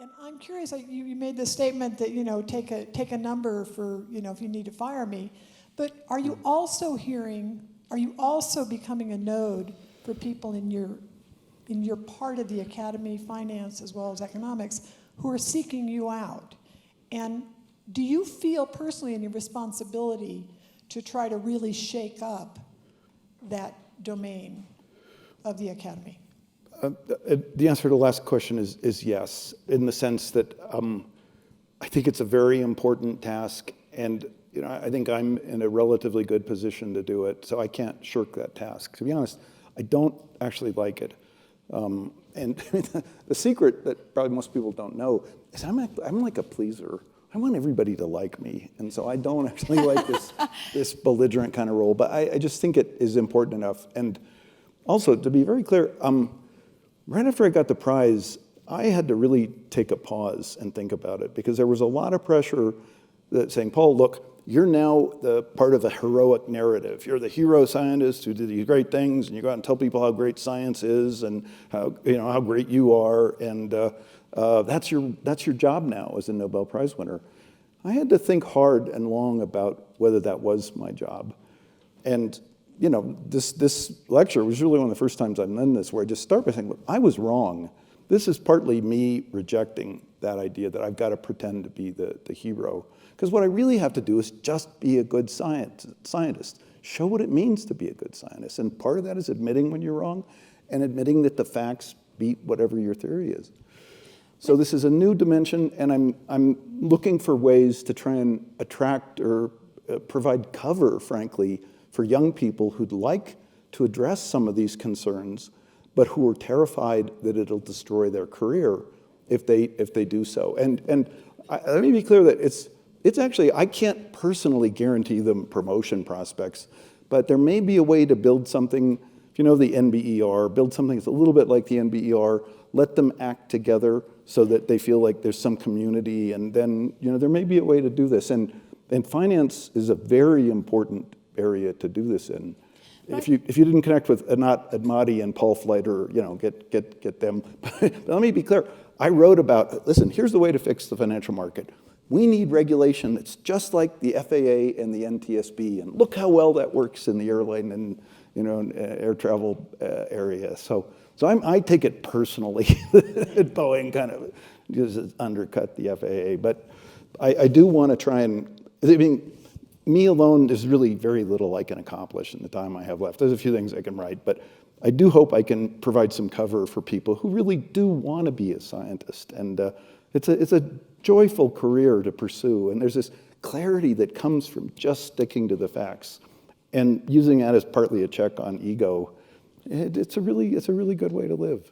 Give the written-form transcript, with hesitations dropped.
And I'm curious, you made the statement that, take a number for, if you need to fire me. But are you also becoming a node for people in your part of the academy, finance as well as economics, who are seeking you out? And do you feel personally any responsibility to try to really shake up that domain of the academy? The answer to the last question is yes, in the sense that I think it's a very important task, and I think I'm in a relatively good position to do it, so I can't shirk that task. To be honest, I don't actually like it. And the secret that probably most people don't know is I'm like a pleaser. I want everybody to like me, and so I don't actually like this belligerent kind of role, but I just think it is important enough. And also, to be very clear, right after I got the prize, I had to really take a pause and think about it, because there was a lot of pressure that saying, Paul, look, you're now the part of a heroic narrative. You're the hero scientist who did these great things, and you go out and tell people how great science is and how great you are, and that's your job now as a Nobel Prize winner. I had to think hard and long about whether that was my job. And this lecture was really one of the first times I've done this, where I just start by saying, look, I was wrong. This is partly me rejecting that idea that I've got to pretend to be the hero. Because what I really have to do is just be a good scientist. Show what it means to be a good scientist. And part of that is admitting when you're wrong and admitting that the facts beat whatever your theory is. So this is a new dimension, and I'm looking for ways to try and attract or provide cover, frankly, for young people who'd like to address some of these concerns, but who are terrified that it'll destroy their career if they do so. And let me be clear that it's actually, I can't personally guarantee them promotion prospects, but there may be a way to build something, if you know the NBER, build something that's a little bit like the NBER, let them act together so that they feel like there's some community, and then there may be a way to do this. And finance is a very important area to do this in. If you didn't connect with Anat Admati and Paul Fleiter, get them. But let me be clear. I wrote about, listen, here's the way to fix the financial market. We need regulation that's just like the FAA and the NTSB, and look how well that works in the airline and air travel area. So I take it personally that Boeing kind of just undercut the FAA, but I do want to try and, me alone, there's really very little I can accomplish in the time I have left. There's a few things I can write, but I do hope I can provide some cover for people who really do want to be a scientist. And it's a joyful career to pursue, and there's this clarity that comes from just sticking to the facts and using that as partly a check on ego. It's a really good way to live.